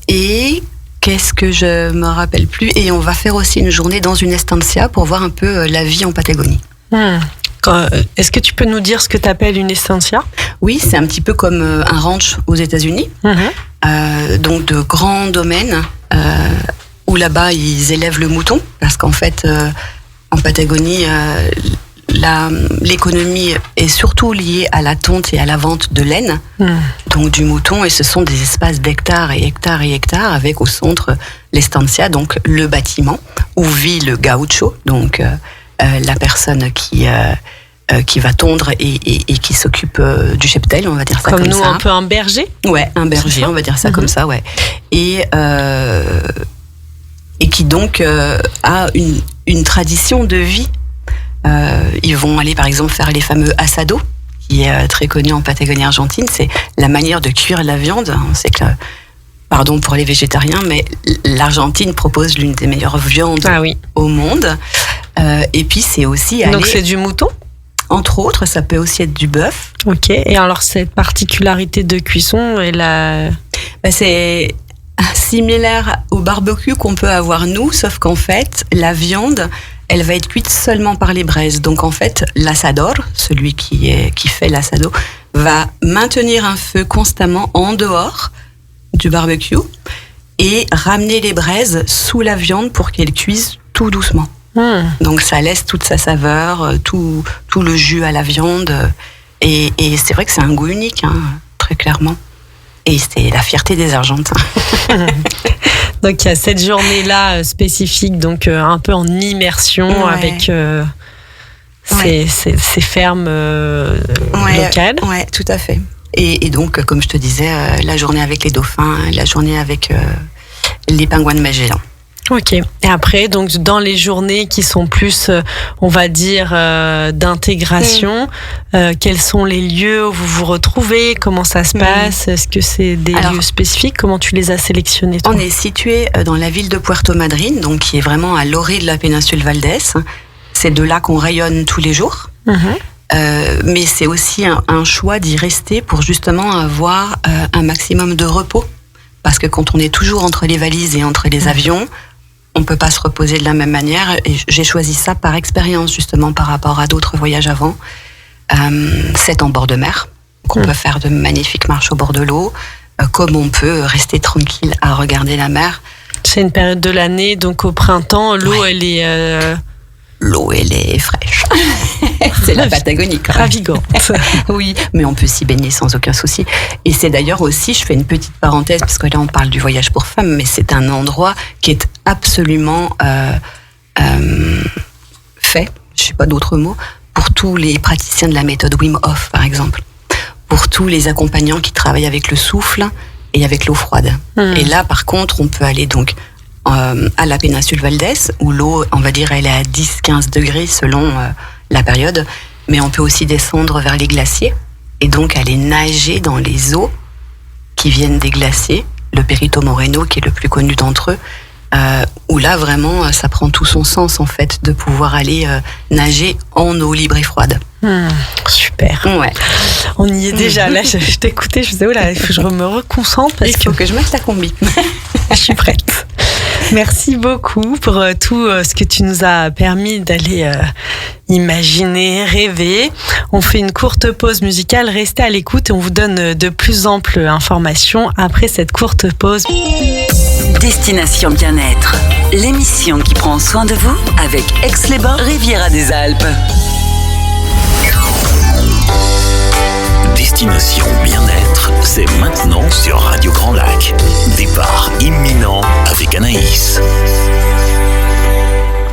Et qu'est-ce que je me rappelle plus ? Et on va faire aussi une journée dans une estancia pour voir un peu la vie en Patagonie. Est-ce que tu peux nous dire ce que tu appelles une estancia ? Oui, c'est un petit peu comme un ranch aux États-Unis. Donc de grands domaines où là-bas ils élèvent le mouton, parce qu'en fait en Patagonie l'économie est surtout liée à la tonte et à la vente de laine, donc du mouton, et ce sont des espaces d'hectares et hectares et hectares, avec au centre l'estancia, donc le bâtiment où vit le gaucho, donc la personne qui va tondre et qui s'occupe du cheptel, on va dire ça comme ça. Comme nous, un peu un berger ? Ouais, un berger, on va dire ça comme ça, ouais. Et qui donc a une tradition de vie. Ils vont aller par exemple faire les fameux asados, qui est très connu en Patagonie argentine. C'est la manière de cuire la viande. On sait que, pardon pour les végétariens, mais l'Argentine propose l'une des meilleures viandes au monde. Et puis c'est aussi donc c'est du mouton ? Entre autres, ça peut aussi être du bœuf. Ok. Et alors cette particularité de cuisson, c'est similaire au barbecue qu'on peut avoir nous, sauf qu'en fait la viande, elle va être cuite seulement par les braises. Donc en fait, l'asador, celui qui fait l'asado, va maintenir un feu constamment en dehors du barbecue et ramener les braises sous la viande pour qu'elle cuise tout doucement. Donc ça laisse toute sa saveur, tout le jus à la viande. Et c'est vrai que c'est un goût unique, très clairement. Et c'est la fierté des Argentins. Donc il y a cette journée-là spécifique, donc un peu en immersion avec ces fermes locales. Ouais, tout à fait. Et donc, comme je te disais, la journée avec les dauphins, la journée avec les pingouins de Magellan. Ok. Et après, donc dans les journées qui sont plus, on va dire, d'intégration, quels sont les lieux où vous vous retrouvez? Comment ça se passe? Est-ce que c'est des lieux spécifiques? Comment tu les as sélectionnés, toi? On est situé dans la ville de Puerto Madryn, donc qui est vraiment à l'orée de la péninsule Valdés. C'est de là qu'on rayonne tous les jours. Mais c'est aussi un choix d'y rester pour justement avoir un maximum de repos. Parce que quand on est toujours entre les valises et entre les avions, on peut pas se reposer de la même manière. Et j'ai choisi ça par expérience, justement, par rapport à d'autres voyages avant. C'est en bord de mer. On peut faire de magnifiques marches au bord de l'eau, comme on peut rester tranquille à regarder la mer. C'est une période de l'année, donc au printemps, l'eau, elle est... L'eau, elle est fraîche. C'est la Patagonie, quand même. Ravigante. Oui, mais on peut s'y baigner sans aucun souci. Et c'est d'ailleurs aussi, je fais une petite parenthèse, parce que là, on parle du voyage pour femmes, mais c'est un endroit qui est absolument fait, je sais pas d'autres mots, pour tous les praticiens de la méthode Wim Hof, par exemple. Pour tous les accompagnants qui travaillent avec le souffle et avec l'eau froide. Et là, par contre, on peut aller donc à la péninsule Valdés, où l'eau, on va dire, elle est à 10-15 degrés selon la période, mais on peut aussi descendre vers les glaciers et donc aller nager dans les eaux qui viennent des glaciers, le Perito Moreno qui est le plus connu d'entre eux, où là vraiment ça prend tout son sens en fait de pouvoir aller nager en eau libre et froide. Super. Ouais. On y est déjà. Là, je t'écoutais, je me disais, oh là, il faut que je me reconcentre parce Il faut que je mette la combi. Je suis prête. Merci beaucoup pour tout ce que tu nous as permis d'aller imaginer, rêver. On fait une courte pause musicale. Restez à l'écoute et on vous donne de plus amples informations après cette courte pause. Destination Bien-être, l'émission qui prend soin de vous avec Aix-les-Bains, Riviera des Alpes. Destination Bien-être, c'est maintenant sur Radio Grand Lac. Départ imminent avec Anaïs.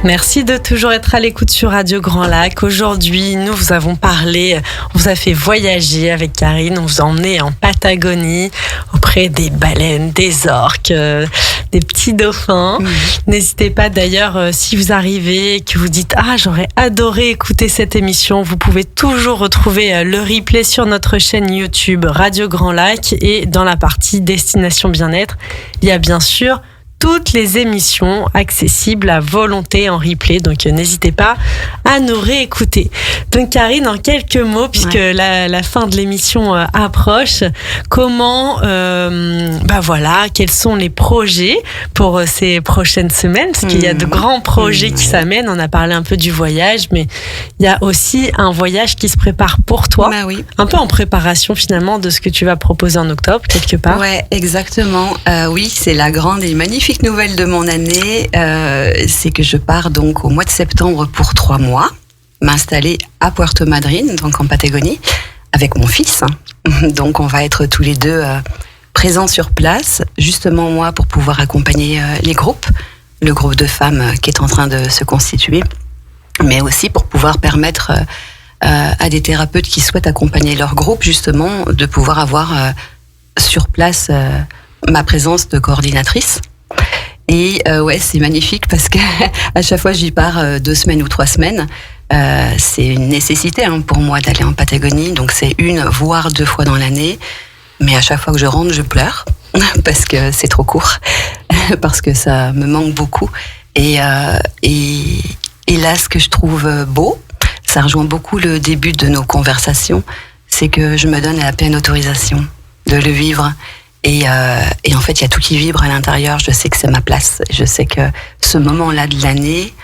Merci de toujours être à l'écoute sur Radio Grand Lac. Aujourd'hui, nous vous avons parlé, on vous a fait voyager avec Karine, on vous a emmené en Patagonie auprès des baleines, des orques, des petits dauphins. N'hésitez pas d'ailleurs, si vous arrivez et que vous dites « Ah, j'aurais adoré écouter cette émission », vous pouvez toujours retrouver le replay sur notre chaîne YouTube Radio Grand Lac et dans la partie Destination Bien-être, il y a bien sûr toutes les émissions accessibles à volonté en replay, donc n'hésitez pas à nous réécouter. Donc Karine, en quelques mots, puisque la fin de l'émission approche, comment, quels sont les projets pour ces prochaines semaines, parce qu'il y a de grands projets qui s'amènent, on a parlé un peu du voyage, mais il y a aussi un voyage qui se prépare pour toi, un peu en préparation finalement de ce que tu vas proposer en octobre, quelque part. Ouais, exactement. Oui, c'est la grande et magnifique nouvelle de mon année, c'est que je pars donc au mois de septembre pour 3 mois, m'installer à Puerto Madryn, donc en Patagonie, avec mon fils. Donc on va être tous les deux présents sur place, justement moi pour pouvoir accompagner les groupes, le groupe de femmes qui est en train de se constituer, mais aussi pour pouvoir permettre à des thérapeutes qui souhaitent accompagner leur groupe, justement, de pouvoir avoir sur place ma présence de coordinatrice. Et c'est magnifique parce que à chaque fois j'y pars 2 semaines ou 3 semaines. C'est une nécessité pour moi d'aller en Patagonie, donc c'est 1 voire 2 fois dans l'année. Mais à chaque fois que je rentre, je pleure parce que c'est trop court, parce que ça me manque beaucoup. Et là, ce que je trouve beau, ça rejoint beaucoup le début de nos conversations, c'est que je me donne la pleine autorisation de le vivre. Et en fait, il y a tout qui vibre à l'intérieur. Je sais que c'est ma place. Je sais que ce moment-là de l'année,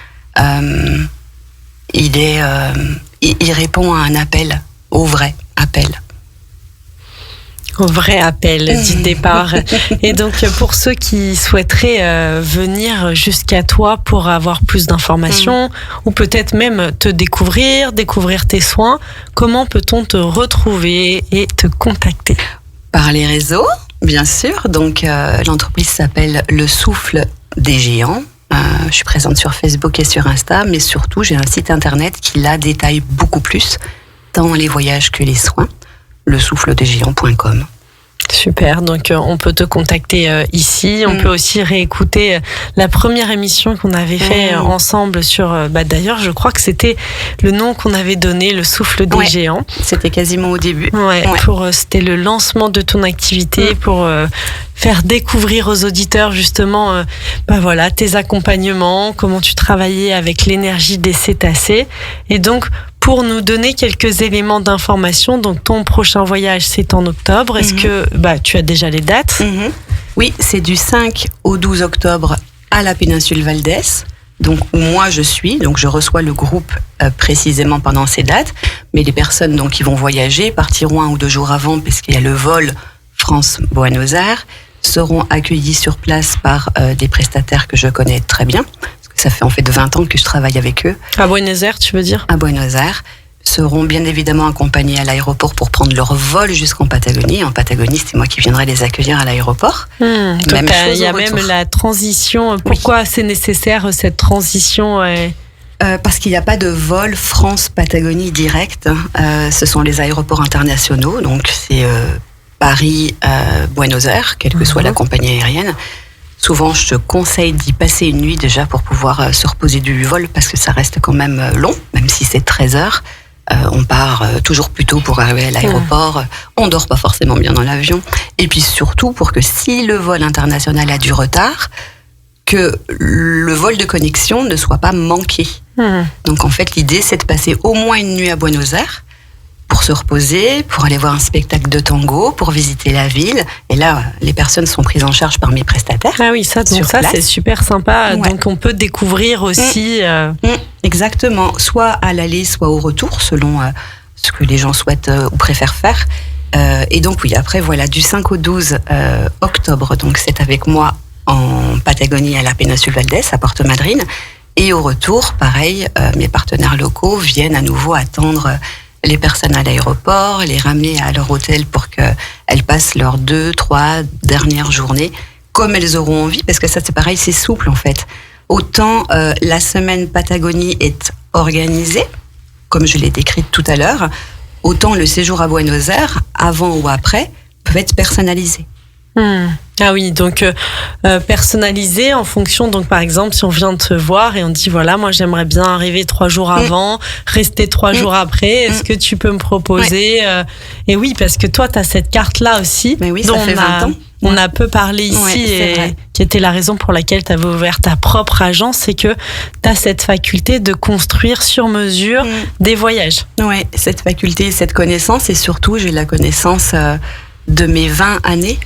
il répond à un appel, au vrai appel. Au vrai appel du départ. Et donc, pour ceux qui souhaiteraient venir jusqu'à toi pour avoir plus d'informations, ou peut-être même te découvrir tes soins, comment peut-on te retrouver et te contacter ? Par les réseaux, bien sûr. Donc, l'entreprise s'appelle Le Souffle des Géants. Je suis présente sur Facebook et sur Insta, mais surtout, j'ai un site internet qui la détaille beaucoup plus, tant les voyages que les soins, lesouffledesgéants.com. Super, donc on peut te contacter ici. On peut aussi réécouter la première émission qu'on avait fait ensemble sur... d'ailleurs, je crois que c'était le nom qu'on avait donné, le souffle des géants. C'était quasiment au début. C'était le lancement de ton activité pour faire découvrir aux auditeurs justement tes accompagnements, comment tu travaillais avec l'énergie des cétacés. Et donc, pour nous donner quelques éléments d'information, donc ton prochain voyage, c'est en octobre. Est-ce que tu as déjà les dates? Oui, c'est du 5 au 12 octobre à la péninsule Val d'Ès, donc où moi je suis. Donc je reçois le groupe précisément pendant ces dates, mais les personnes donc qui vont voyager partiront 1 ou 2 jours avant, puisqu'il y a le vol France-Buenos Aires, seront accueillis sur place par des prestataires que je connais très bien. Ça fait en fait 20 ans que je travaille avec eux. À Buenos Aires, tu veux dire? À Buenos Aires. Seront bien évidemment accompagnés à l'aéroport pour prendre leur vol jusqu'en Patagonie. En Patagonie, c'est moi qui viendrai les accueillir à l'aéroport. Donc il y a même la transition. Pourquoi c'est nécessaire cette transition? Parce qu'il n'y a pas de vol France-Patagonie direct. Ce sont les aéroports internationaux. Donc c'est Paris, Buenos Aires, quelle que soit la compagnie aérienne. Souvent, je te conseille d'y passer une nuit déjà pour pouvoir se reposer du vol, parce que ça reste quand même long, même si c'est 13 heures. On part toujours plus tôt pour arriver à l'aéroport. On dort pas forcément bien dans l'avion. Et puis surtout, pour que si le vol international a du retard, que le vol de connexion ne soit pas manqué. Donc en fait, l'idée, c'est de passer au moins une nuit à Buenos Aires, pour se reposer, pour aller voir un spectacle de tango, pour visiter la ville. Et là, les personnes sont prises en charge par mes prestataires. Ah oui, ça c'est super sympa. Donc on peut découvrir aussi... Exactement, soit à l'aller, soit au retour, selon ce que les gens souhaitent ou préfèrent faire. Et donc oui, après, du 5 au 12 octobre, donc c'est avec moi en Patagonie à la péninsule Val d'Ès, à Porto Madryn. Et au retour, pareil, mes partenaires locaux viennent à nouveau attendre les personnes à l'aéroport, les ramener à leur hôtel pour qu'elles passent leurs 2-3 dernières journées comme elles auront envie, parce que ça c'est pareil, c'est souple en fait. Autant la semaine Patagonie est organisée, comme je l'ai décrite tout à l'heure, autant le séjour à Buenos Aires, avant ou après, peut être personnalisé. Ah oui, donc personnalisé en fonction, donc par exemple si on vient te voir et on dit voilà, moi j'aimerais bien arriver 3 jours avant, rester 3 jours après, est-ce que tu peux me proposer Et oui, parce que toi tu as cette carte là aussi, dont ça fait 20 ans. On a peu parlé ici et qui était la raison pour laquelle tu avais ouvert ta propre agence, c'est que tu as cette faculté de construire sur mesure des voyages. Oui, cette faculté, cette connaissance, et surtout j'ai la connaissance de mes 20 années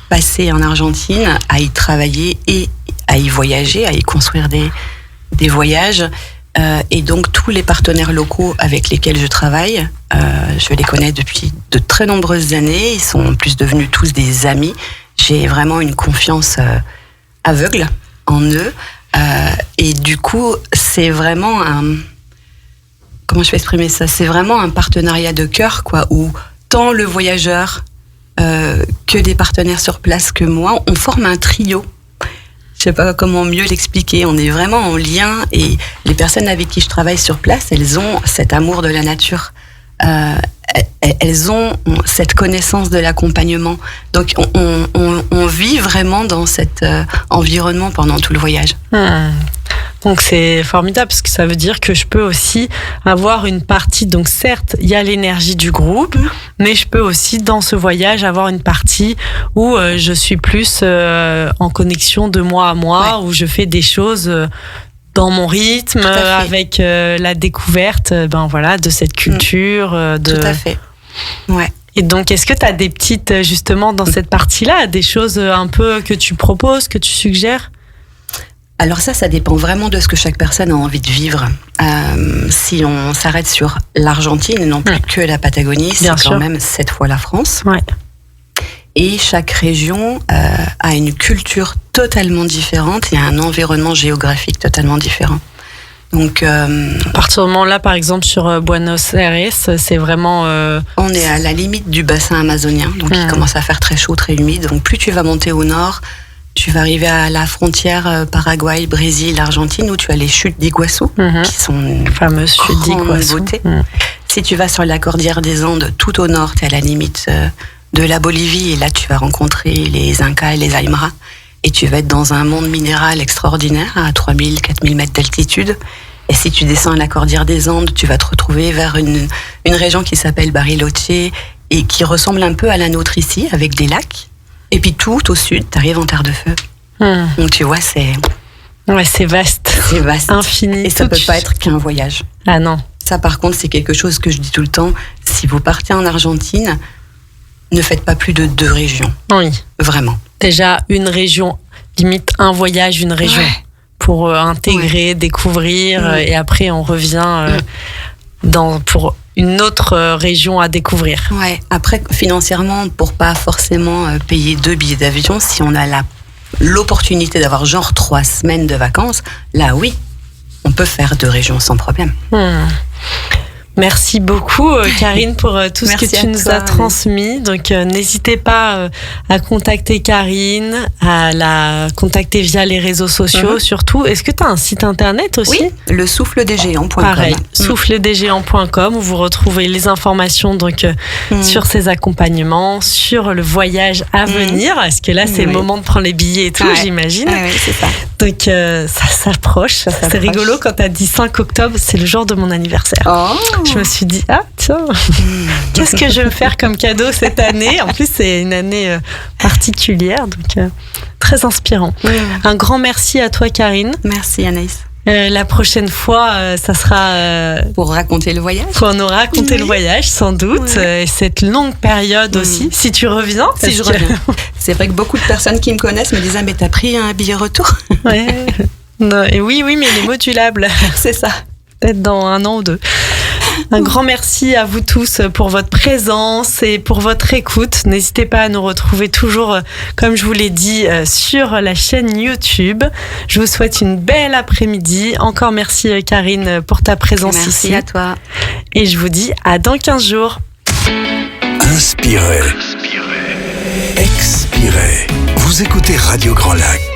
passées en Argentine, à y travailler et à y voyager, à y construire des voyages. Et donc tous les partenaires locaux avec lesquels je travaille, je les connais depuis de très nombreuses années. Ils sont en plus devenus tous des amis. J'ai vraiment une confiance aveugle en eux. Et du coup, c'est vraiment comment je vais exprimer ça? C'est vraiment un partenariat de cœur, quoi, où tant le voyageur que des partenaires sur place que moi, on forme un trio. Je sais pas comment mieux l'expliquer. On est vraiment en lien, et les personnes avec qui je travaille sur place, elles ont cet amour de la nature. Elles ont cette connaissance de l'accompagnement. Donc on vit vraiment dans cet environnement pendant tout le voyage. Donc c'est formidable, parce que ça veut dire que je peux aussi avoir une partie, donc certes il y a l'énergie du groupe, mais je peux aussi dans ce voyage avoir une partie où je suis plus en connexion de moi à moi, où je fais des choses dans mon rythme, avec la découverte de cette culture. Tout à fait. Ouais. Et donc, est-ce que tu as des petites, justement, dans cette partie-là, des choses un peu que tu proposes, que tu suggères? Alors ça dépend vraiment de ce que chaque personne a envie de vivre. Si on s'arrête sur l'Argentine et non plus que la Patagonie, c'est quand même 7 fois la France. Ouais. Et chaque région a une culture totalement différente et un environnement géographique totalement différent. Donc, à partir du moment là, par exemple, sur Buenos Aires, c'est vraiment... On est à la limite du bassin amazonien, donc il commence à faire très chaud, très humide. Donc plus tu vas monter au nord, tu vas arriver à la frontière Paraguay, Brésil, Argentine, où tu as les chutes d'Iguassou, qui sont une fameuse chute d'Iguassou. Beauté. Si tu vas sur la cordillère des Andes, tout au nord, tu es à la limite de la Bolivie, et là tu vas rencontrer les Incas et les Aymara, et tu vas être dans un monde minéral extraordinaire à 3000, 4000 mètres d'altitude. Et si tu descends à la cordillère des Andes, tu vas te retrouver vers une région qui s'appelle Bariloche et qui ressemble un peu à la nôtre ici, avec des lacs. Et puis tout au sud, tu arrives en Terre de Feu. Donc tu vois, c'est vaste. C'est vaste. Infini. Et ça peut pas être qu'un voyage. Ah non. Ça, par contre, c'est quelque chose que je dis tout le temps. Si vous partez en Argentine, ne faites pas plus de 2 régions. Oui. Vraiment. Déjà, une région, limite un voyage, une région. Ouais. Pour intégrer, découvrir, et après on revient pour une autre région à découvrir. Ouais. Après, financièrement, pour pas forcément payer 2 billets d'avion, si on a l'opportunité d'avoir genre 3 semaines de vacances, là oui, on peut faire 2 régions sans problème. Merci beaucoup Karine pour tout ce que tu nous as transmis. Donc n'hésitez pas à contacter Karine, à la contacter via les réseaux sociaux surtout. Est-ce que tu as un site internet aussi? Oui, le souffledesgéants.com. Pareil, souffledesgéants.com où vous retrouvez les informations donc sur ces accompagnements, sur le voyage à venir. Est-ce que là c'est le moment de prendre les billets et tout, j'imagine. Oui, c'est ça. Donc ça s'approche. C'est rigolo quand tu as dit 5 octobre, c'est le jour de mon anniversaire. Oh. Je me suis dit, tiens, qu'est-ce que je vais me faire comme cadeau cette année? En plus, c'est une année particulière, donc très inspirant. Un grand merci à toi, Karine. Merci, Anaïs. La prochaine fois, ça sera... pour raconter le voyage. Pour nous raconter le voyage, sans doute. Et cette longue période aussi, si tu reviens. Si je reviens. C'est vrai que beaucoup de personnes qui me connaissent me disent, mais t'as pris un billet retour? Ouais. Non, et oui, mais il est modulable. C'est ça. Peut-être dans 1 an ou 2. Un grand merci à vous tous pour votre présence et pour votre écoute. N'hésitez pas à nous retrouver toujours, comme je vous l'ai dit, sur la chaîne YouTube. Je vous souhaite une belle après-midi. Encore merci Karine pour ta présence ici. Merci à toi. Et je vous dis à dans 15 jours. Inspirez. Expirez. Vous écoutez Radio Grand Lac.